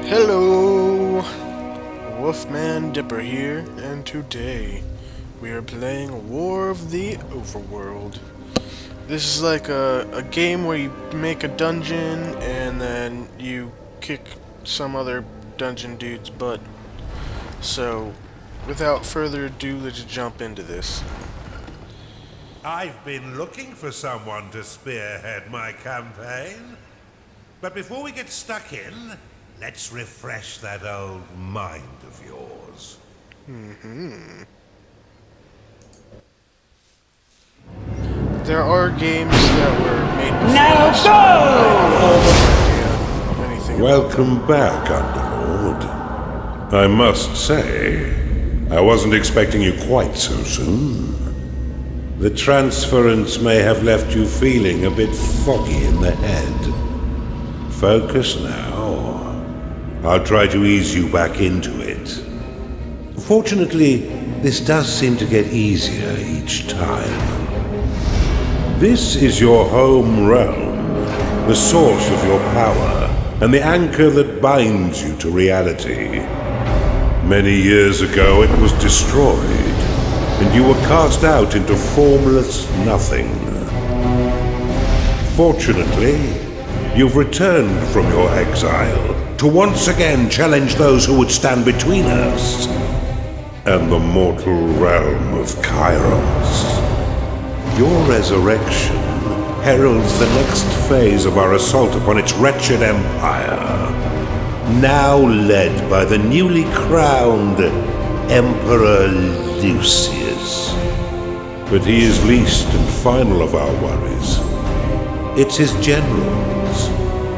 Hello! Wolfman Dipper here, and today we are playing War of the Overworld. This is like a game where you make a dungeon and then you kick some other dungeon dude's butt. So, without further ado, let's jump into this. I've been looking for someone to spearhead my campaign. But before we get stuck in, let's refresh that old mind of yours. There are games that were made before Now this. go! I have no idea anything Welcome back, Underlord. I must say, I wasn't expecting you quite so soon. The transference may have left you feeling a bit foggy in the head. Focus now. I'll try to ease you back into it. Fortunately, this does seem to get easier each time. This is your home realm, the source of your power, and the anchor that binds you to reality. Many years ago it was destroyed, and you were cast out into formless nothing. Fortunately, you've returned from your exile to once again challenge those who would stand between us and the mortal realm of Kairos. Your resurrection heralds the next phase of our assault upon its wretched empire, now led by the newly crowned Emperor Lucius. But he is least and final of our worries. It's his generals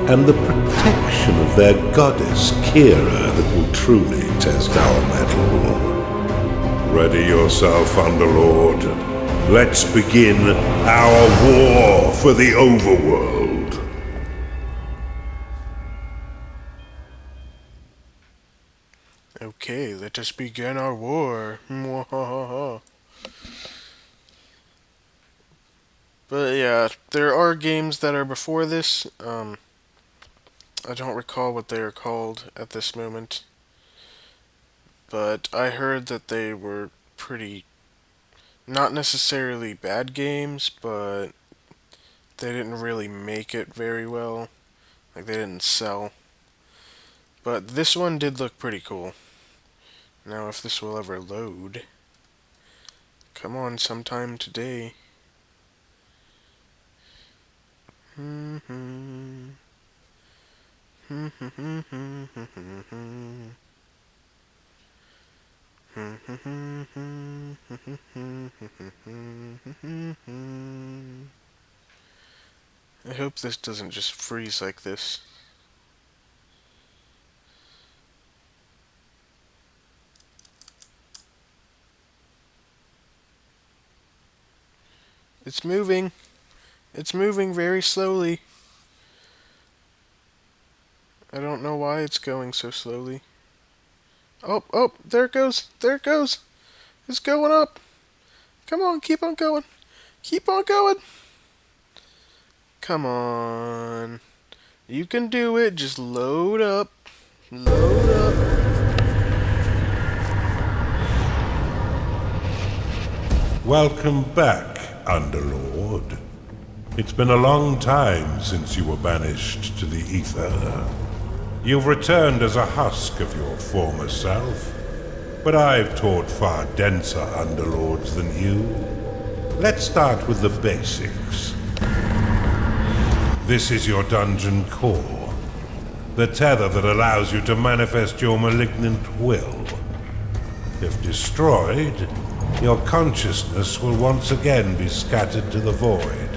and the protection of their goddess Kira that will truly test our mettle. Ready yourself, Underlord. Let's begin our war for the Overworld. Okay, let us begin our war. But yeah, there are games that are before this. I don't recall what they are called at this moment. But I heard that they were pretty, not necessarily bad games, but they didn't really make it very well. Like, they didn't sell. But this one did look pretty cool. Now, if this will ever load. Come on, sometime today. I hope this doesn't just freeze like this. It's moving. It's moving very slowly. I don't know why it's going so slowly. Oh, there it goes. There it goes. It's going up. Come on, keep on going. Keep on going. Come on. You can do it. Just load up. Load up. Welcome back, Underlord. It's been a long time since you were banished to the ether. You've returned as a husk of your former self, but I've taught far denser Underlords than you. Let's start with the basics. This is your dungeon core, the tether that allows you to manifest your malignant will. If destroyed, your consciousness will once again be scattered to the void.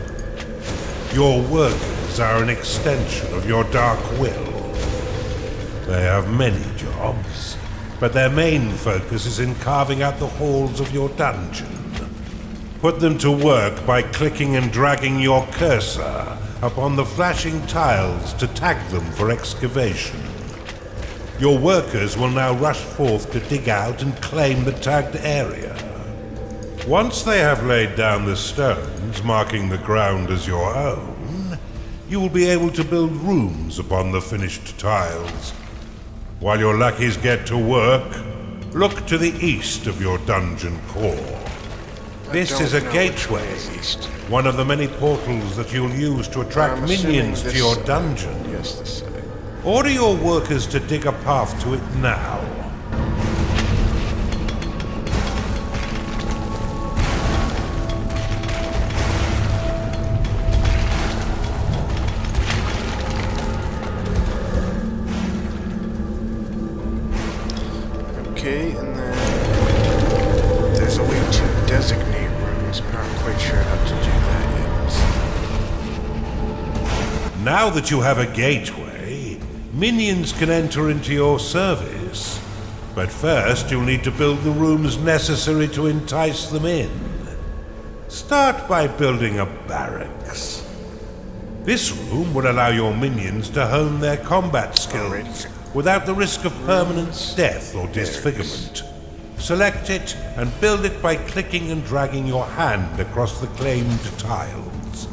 Your workers are an extension of your dark will. They have many jobs, but their main focus is in carving out the halls of your dungeon. Put them to work by clicking and dragging your cursor upon the flashing tiles to tag them for excavation. Your workers will now rush forth to dig out and claim the tagged area. Once they have laid down the stones, marking the ground as your own, you will be able to build rooms upon the finished tiles. While your lackeys get to work, look to the east of your dungeon core. This is a gateway, one of the many portals that you'll use to attract minions to your dungeon. Yes, this side. Order your workers to dig a path to it now. Okay, and then there's a way to designate rooms. I'm not quite sure how to do that yet. Now that you have a gateway, minions can enter into your service. But first, you'll need to build the rooms necessary to entice them in. Start by building a barracks. This room will allow your minions to hone their combat skills without the risk of permanent death or disfigurement. Select it and build it by clicking and dragging your hand across the claimed tiles.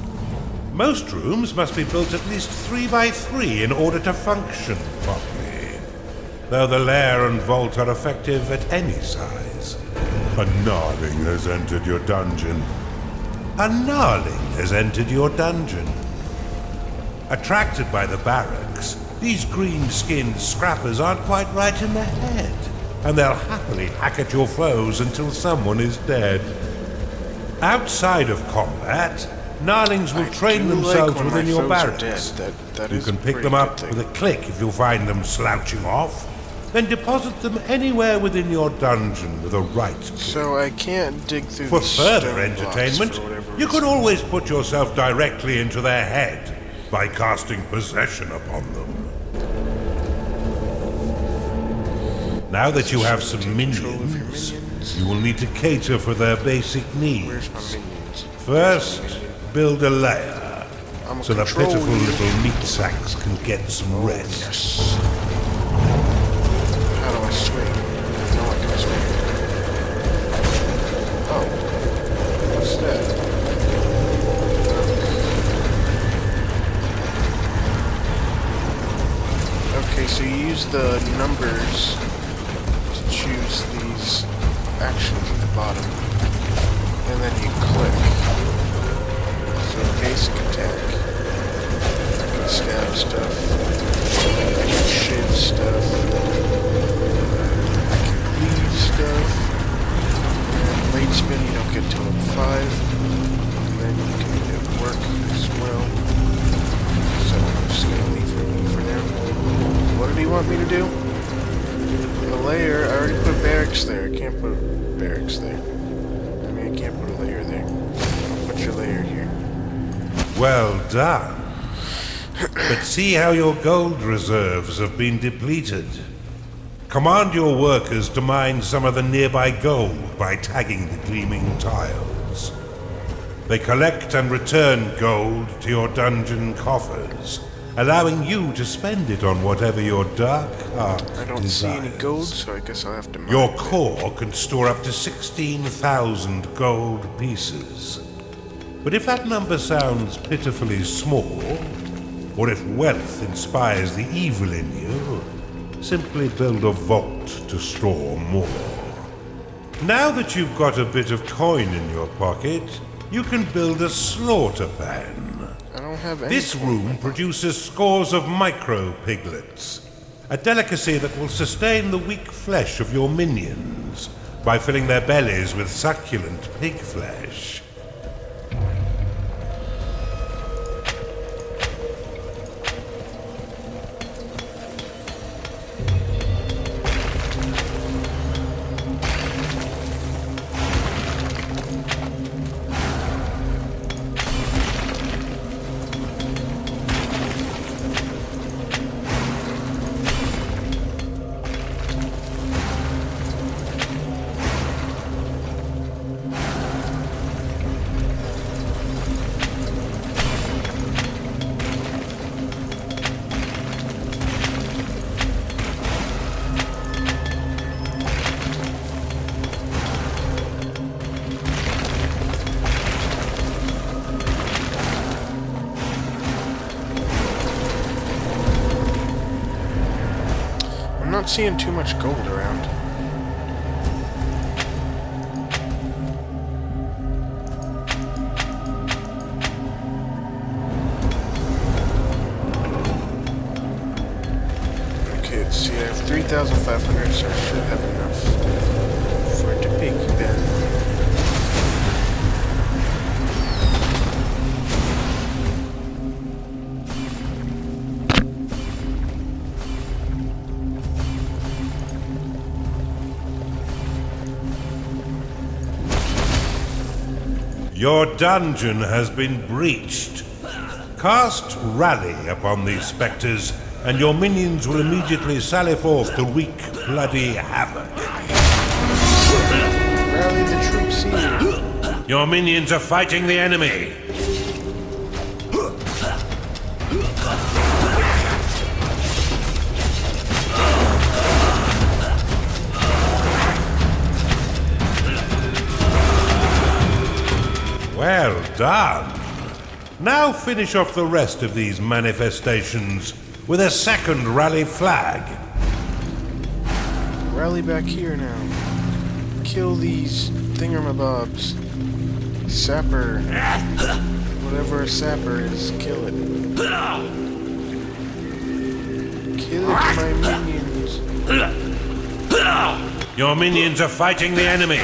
Most rooms must be built at least 3 by 3 in order to function properly, though the lair and vault are effective at any size. A gnarling has entered your dungeon. A gnarling has entered your dungeon. Attracted by the barracks, these green-skinned scrappers aren't quite right in the head, and they'll happily hack at your foes until someone is dead. Outside of combat, gnarlings will train themselves within your barracks. You can pick them up with a click if you find them slouching off, then deposit them anywhere within your dungeon with a right click. So I can't dig through For the further stone entertainment, blocks for whatever you can reason. always put yourself directly into their head by casting possession upon them. Now that you have some minions, you will need to cater for their basic needs. Where's my minions? First, build a lair, I'm a so the control pitiful user. little meat sacks can get some rest. Yes. How do I swing? No, I can swing. Oh. What's that? Okay, so you use the numbers to choose these actions at the bottom. And then you click. So basic attack. I can stab stuff. I can shiv stuff. I can cleave stuff. And late spin you don't get till level 5. And then you can do work as well. So I'm just gonna leave it for now. What did he want me to do? The layer, I already put barracks there. I can't put barracks there. I mean, I can't put a layer there. I'll put your layer here. Well done. But see how your gold reserves have been depleted. Command your workers to mine some of the nearby gold by tagging the gleaming tiles. They collect and return gold to your dungeon coffers, allowing you to spend it on whatever your dark heart I don't desires. see any gold, so I guess I'll have to mine Your it. core can store up to 16,000 gold pieces. But if that number sounds pitifully small, or if wealth inspires the evil in you, simply build a vault to store more. Now that you've got a bit of coin in your pocket, you can build a slaughter pan. I don't have any. This room produces scores of micro-piglets, a delicacy that will sustain the weak flesh of your minions by filling their bellies with succulent pig flesh. not seeing too much gold around. Okay, let's see, I have 3,500, so I should have enough for it to pick Ben. Your dungeon has been breached. Cast Rally upon these spectres, and your minions will immediately sally forth to wreak bloody havoc. Rally the troops here. Your minions are fighting the enemy. Well done. Now finish off the rest of these manifestations with a second rally flag. Rally back here now. Kill these thingamabobs. Sapper. Whatever a sapper is, kill it. Kill it, my minions. Your minions are fighting the enemy.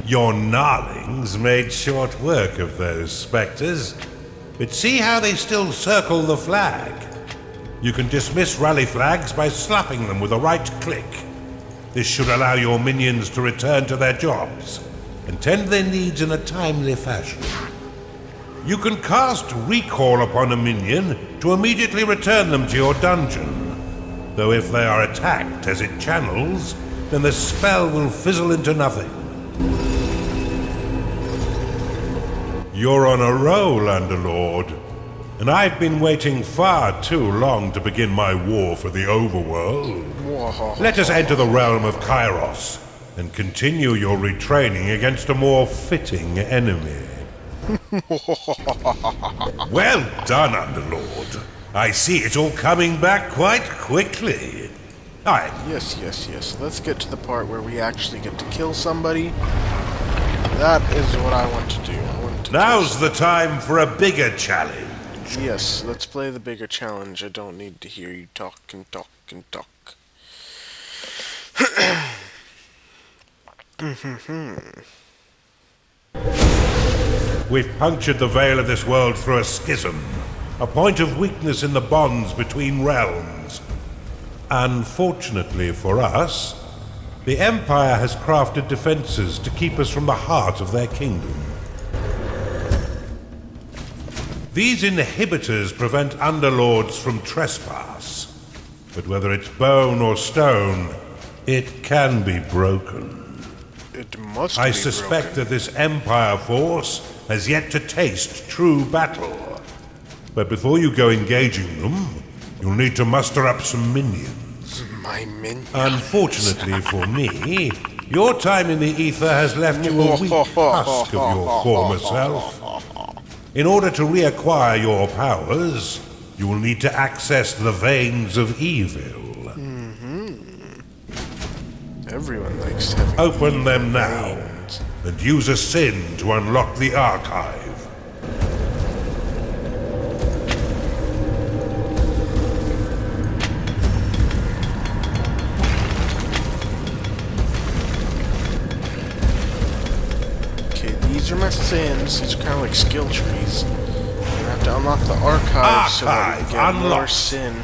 Your gnarlings made short work of those spectres, but see how they still circle the flag. You can dismiss rally flags by slapping them with a right click. This should allow your minions to return to their jobs and tend their needs in a timely fashion. You can cast Recall upon a minion to immediately return them to your dungeon, though if they are attacked as it channels, then the spell will fizzle into nothing. You're on a roll, Underlord, and I've been waiting far too long to begin my war for the Overworld. Let us enter the realm of Kairos and continue your retraining against a more fitting enemy. Well done, Underlord. I see it all coming back quite quickly. Aye. Yes. Let's get to the part where we actually get to kill somebody. That is what I want to do. Now's the time for a bigger challenge. Yes, let's play the bigger challenge. I don't need to hear you talk and talk and talk. We've punctured the veil of this world through a schism, a point of weakness in the bonds between realms. Unfortunately for us, the Empire has crafted defenses to keep us from the heart of their kingdom. These inhibitors prevent Underlords from trespass, but whether it's bone or stone, it can be broken. It must I be suspect broken. that this Empire force has yet to taste true battle. But before you go engaging them, you'll need to muster up some minions. My minions. Unfortunately for me, your time in the ether has left you a weak husk of your former self. In order to reacquire your powers, you will need to access the veins of evil. Everyone likes having Open them now, veins. and use a sin to unlock the archive. Okay, these are my sins. These are kind of like skill trees. You have to unlock the archive so that we can get more unlocked. sin.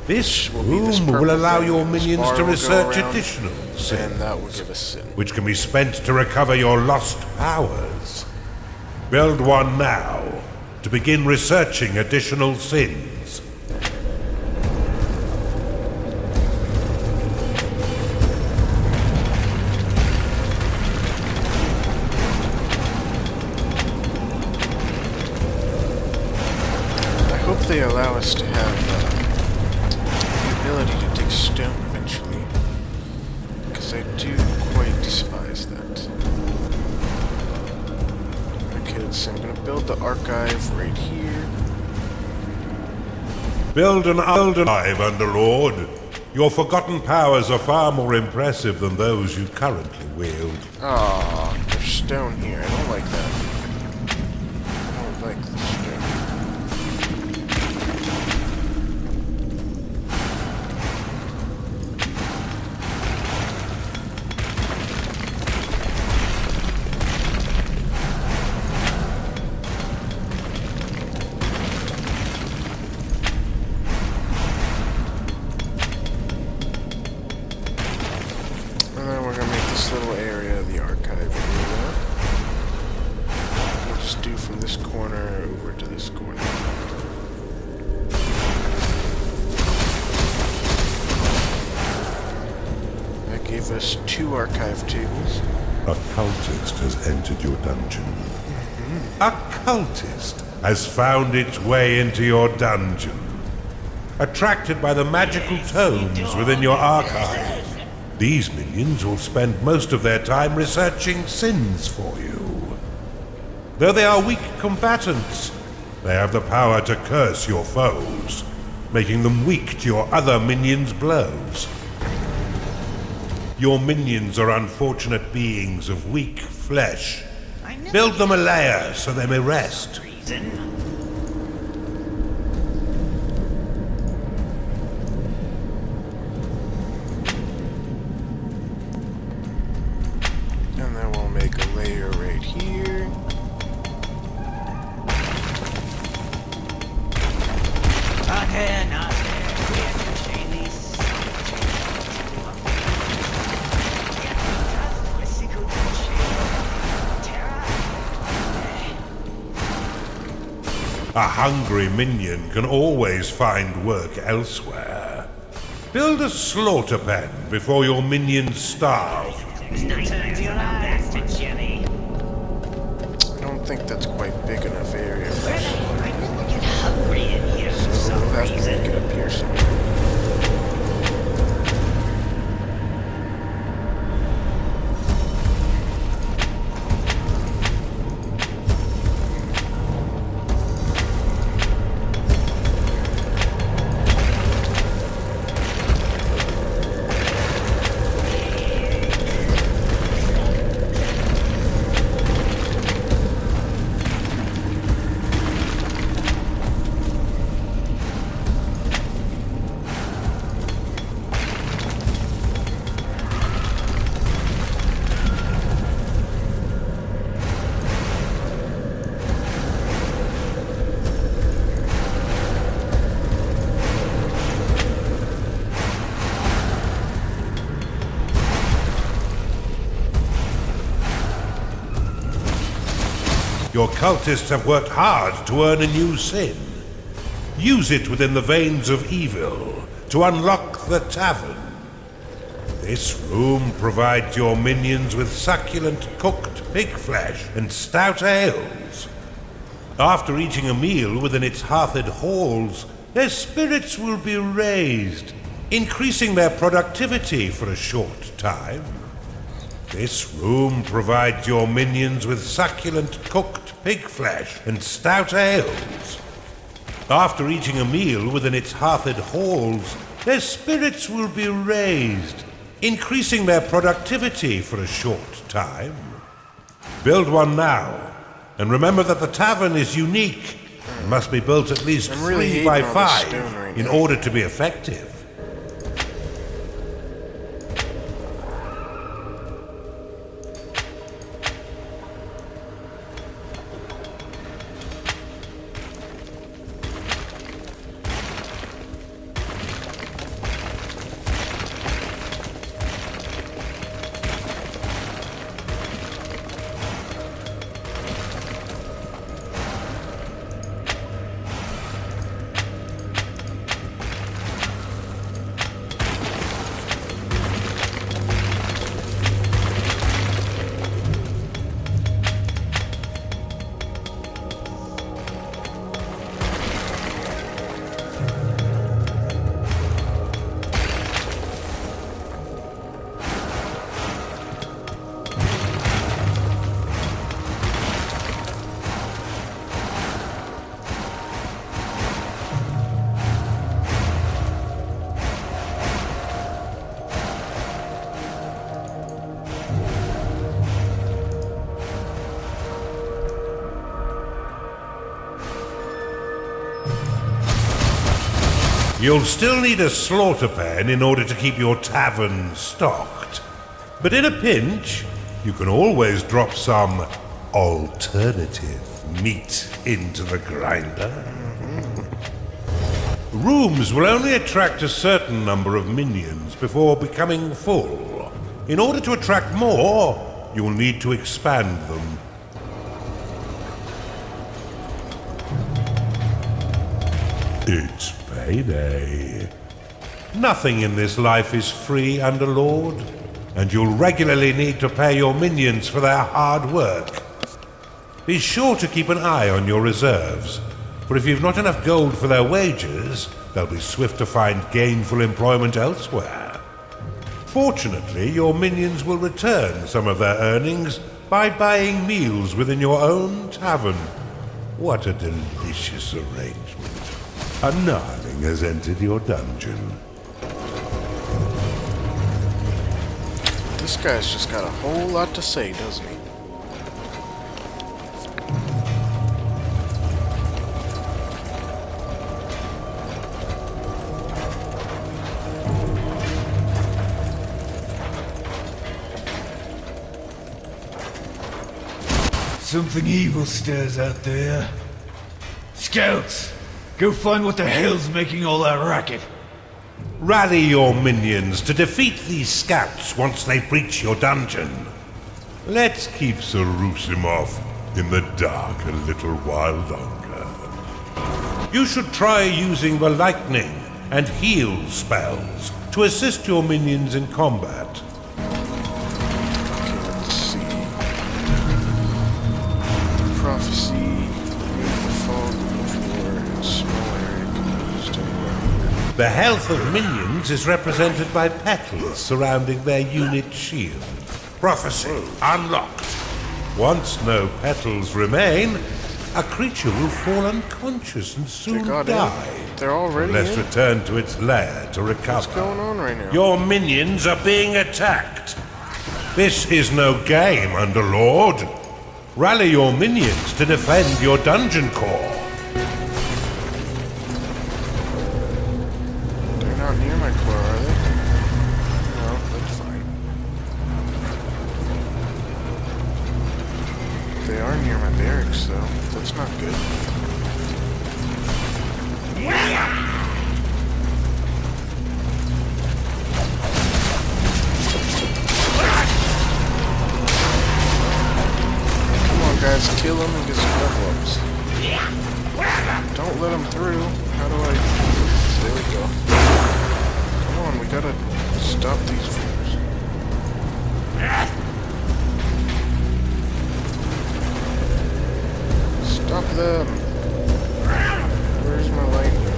This will be this room purple will allow thing. your This minions bar to will go research around, additional sin, And that will give us sin. which can be spent to recover your lost powers. Build one now to begin researching additional sins. I hope they allow us to have the ability to dig stone eventually. Because I do quite despise that. Okay, let's see, I'm gonna build the archive right here. Build an archive, Underlord. Your forgotten powers are far more impressive than those you currently wield. Ah, there's stone here. I don't like that. I don't like the stone. And then we're gonna make this little area of the archive area. We'll just do from this corner over to this corner. That gave us 2 archive tables. A cultist has entered your dungeon. A cultist has found its way into your dungeon. Attracted by the magical tomes within your archive, these minions will spend most of their time researching sins for you. Though they are weak combatants, they have the power to curse your foes, making them weak to your other minions' blows. Your minions are unfortunate beings of weak flesh. Build them a lair so they may rest. And then we'll make a layer right here. A hungry minion can always find work elsewhere. Build a slaughter pen before your minions starve. I don't think that's quite big enough area for us. So we'll have to make it up here somewhere. Your cultists have worked hard to earn a new sin. Use it within the veins of evil to unlock the tavern. This room provides your minions with succulent cooked pig flesh and stout ales. After eating a meal within its hearthed halls, their spirits will be raised, increasing their productivity for a short time. This room provides your minions with succulent cooked pig flesh and stout ales. After eating a meal within its hearthed halls, their spirits will be raised, increasing their productivity for a short time. Build one now, and remember that the tavern is unique and must be built at least I'm really 3 hating by on this 5 stone right in now. order to be effective. You'll still need a slaughter pen in order to keep your tavern stocked. But in a pinch, you can always drop some alternative meat into the grinder. Rooms will only attract a certain number of minions before becoming full. In order to attract more, you'll need to expand them. It's payday. Nothing in this life is free, Underlord, and you'll regularly need to pay your minions for their hard work. Be sure to keep an eye on your reserves, for if you've not enough gold for their wages, they'll be swift to find gainful employment elsewhere. Fortunately, your minions will return some of their earnings by buying meals within your own tavern. What a delicious arrangement. A Gnarling has entered your dungeon. This guy's just got a whole lot to say, doesn't he? Something evil stirs out there. Scouts, go find what the hell's making all that racket. Rally your minions to defeat these scouts once they breach your dungeon. Let's keep Sarusimov in the dark a little while longer. You should try using the lightning and heal spells to assist your minions in combat. Okay, let's see. Prophecy, remove the fog of war in small area used anywhere. The health of minions is represented by petals surrounding their unit shield. Prophecy unlocked. Once no petals remain, a creature will fall unconscious and soon die. They're already Let's in? return to its lair to recover. What's going on right now? Your minions are being attacked. This is no game, Underlord. Rally your minions to defend your dungeon core. They're not near my core, are they? No, that's fine. They are near my barracks, though. That's not good. Come on, guys, kill them and get some level ups. Don't let them through. How do I... There we go. Come on, we gotta stop these fools. Stop them. Where's my lightning?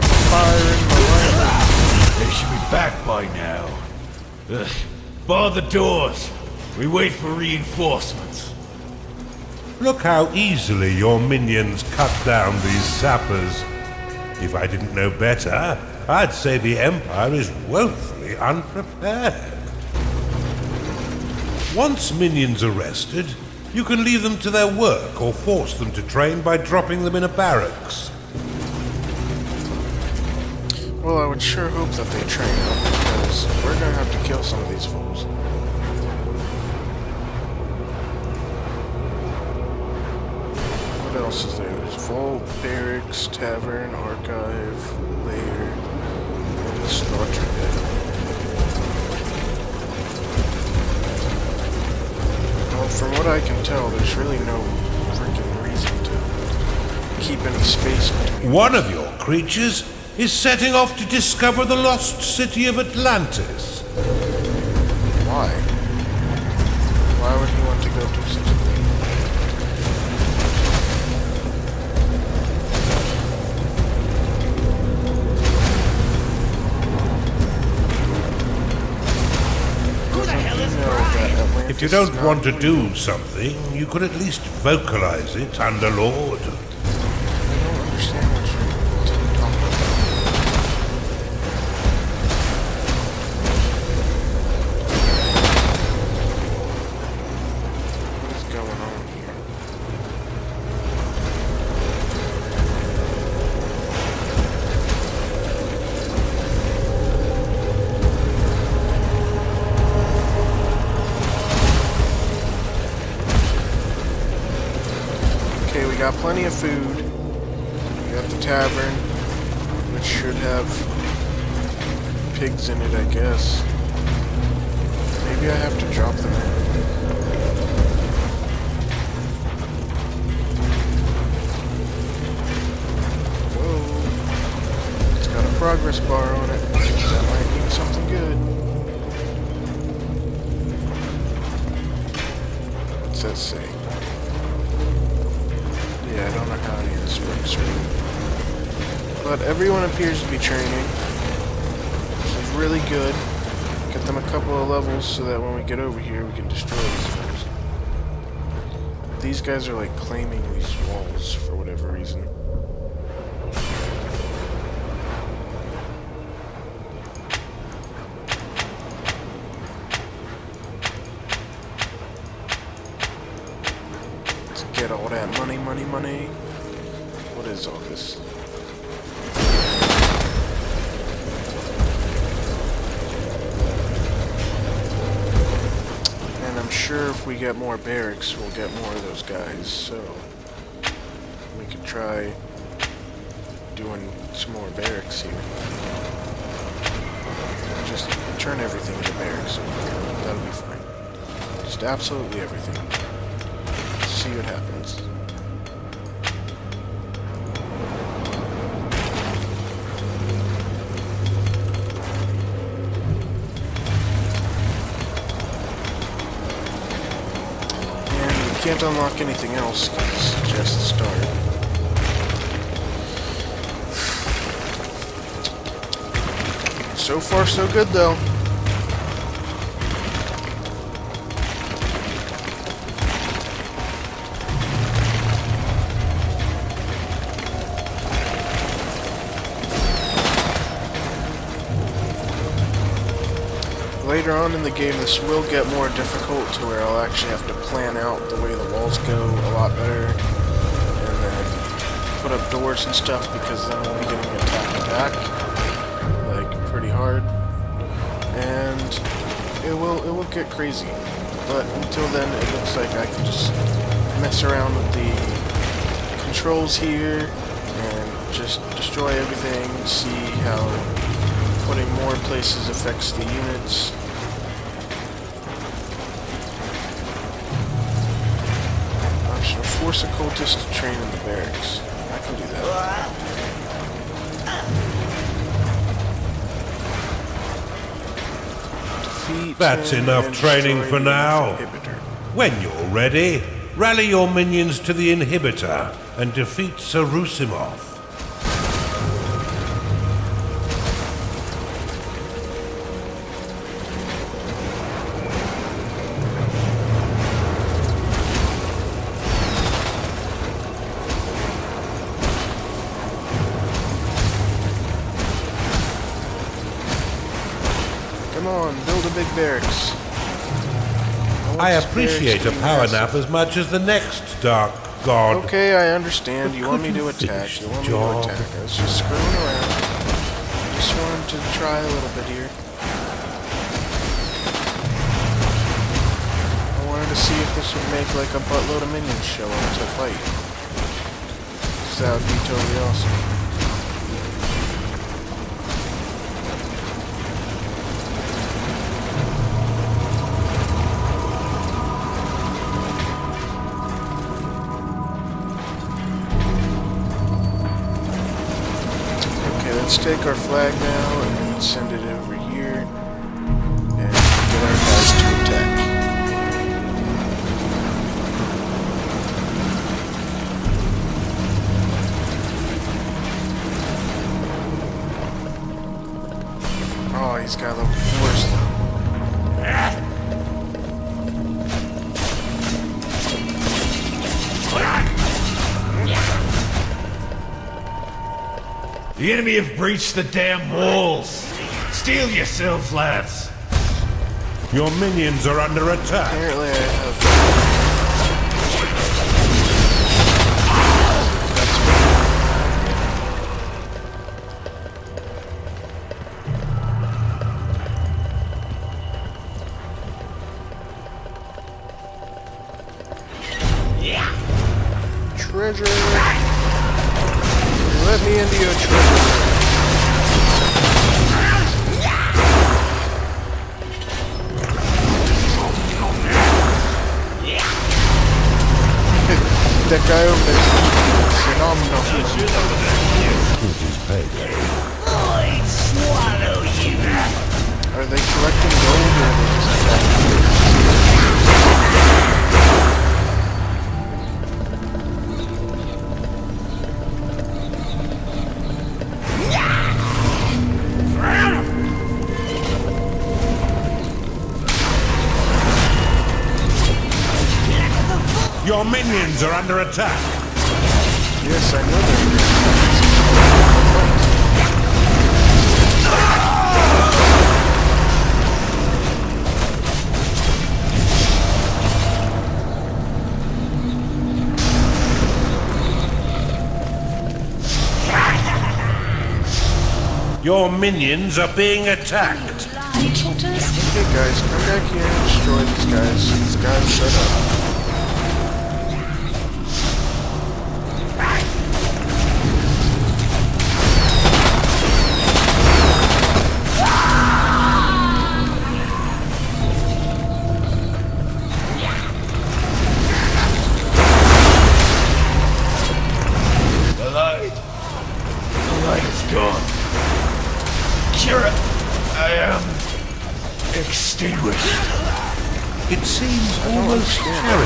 I'm firing my lightning. They should be back by now. Ugh. Bar the doors. We wait for reinforcements. Look how easily your minions cut down these sappers. If I didn't know better, I'd say the Empire is woefully unprepared. Once minions are rested, you can leave them to their work or force them to train by dropping them in a barracks. Well, I would sure hope that they train up, because we're gonna have to kill some of these fools. What else is there? There's Vault, Barracks, Tavern, Archive, Lair, and Slaughter Den. Well, from what I can tell, there's really no freaking reason to keep any space between. One of your creatures is setting off to discover the lost city of Atlantis. Why? Why would he want to go to such a thing? If you don't want to do something, you could at least vocalize it, Underlord. I don't understand what you're talking about. What is going on here? got plenty of food. We got the tavern, which should have pigs in it, I guess. Maybe I have to drop them in. Whoa. It's got a progress bar on it. That might mean something good. What's that say? Yeah, I don't know how any of this works right. But everyone appears to be training, which is really good. Get them a couple of levels so that when we get over here we can destroy these fools. These guys are like claiming these walls for whatever reason. Let's get all that money, money, money. What is all this? And I'm sure if we get more barracks, we'll get more of those guys, so we could try doing some more barracks here. Just turn everything into barracks over here. That'll be fine. Just absolutely everything. See what happens. Can't unlock anything else because it's just the start. So far, so good, though. Later on in the game, this will get more difficult to where I'll actually have to plan out the way the walls go a lot better, and then put up doors and stuff, because then we'll be getting attacked back, like, pretty hard, and it will get crazy. But until then, it looks like I can just mess around with the controls here, and just destroy everything, see how putting more places affects the units. Force a cultist to train in the barracks. I can do that. Defeat That's enough training for now. Inhibitor. When you're ready, rally your minions to the inhibitor and defeat Sarusimov. Come on, build a big barracks. I appreciate a power nap as much as the next dark god. Okay, I understand. But You want me to couldn't attack. finish You the want me to job. attack. I was just screwing around. Just wanted to try a little bit here. I wanted to see if this would make like a buttload of minions show up to fight. 'Cause that would be totally awesome. Let's take our flag now and send it over here and get our guys to attack. Oh, he's got level 4s though. The enemy have breached the damn walls! Steel yourselves, lads! Your minions are under attack. Apparently I have... treasure. Let me into your treasure. That guy over there is phenomenal. I'd swallow you. Are they collecting gold or are they just attacking? Your minions are under attack. Yes, I know they're Your minions are being attacked. Okay guys, come back here and destroy these guys. These guys shut up. The light is gone. Kira, I am extinguished. It seems almost terrible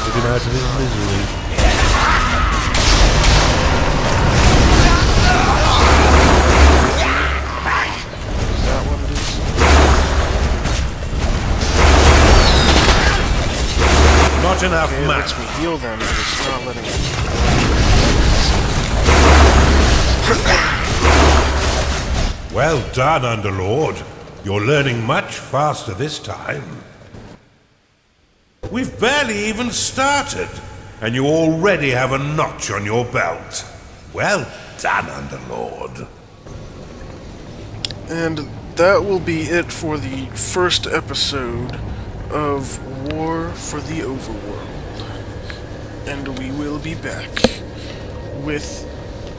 to get out of his misery. Is that what it is? Not enough Okay, it lets mana. me heal them, but it's not letting me. Well done, Underlord. You're learning much faster this time. We've barely even started, and you already have a notch on your belt. Well done, Underlord. And that will be it for the first episode of War for the Overworld. And we will be back with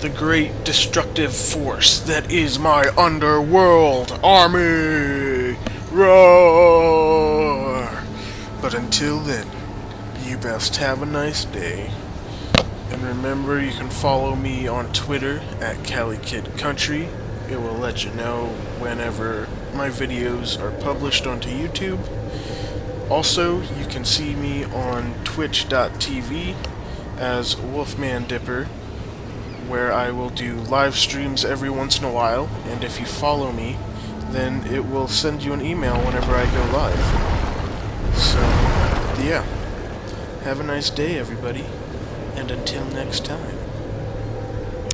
the great destructive force that is my underworld army. Roar! But until then, you best have a nice day. And remember, you can follow me on Twitter at CaliKidCountry. It will let you know whenever my videos are published onto YouTube. Also, you can see me on twitch.tv as Wolfman Dipper, where I will do live streams every once in a while, and if you follow me, then it will send you an email whenever I go live. So, yeah. Have a nice day, everybody, and until next time.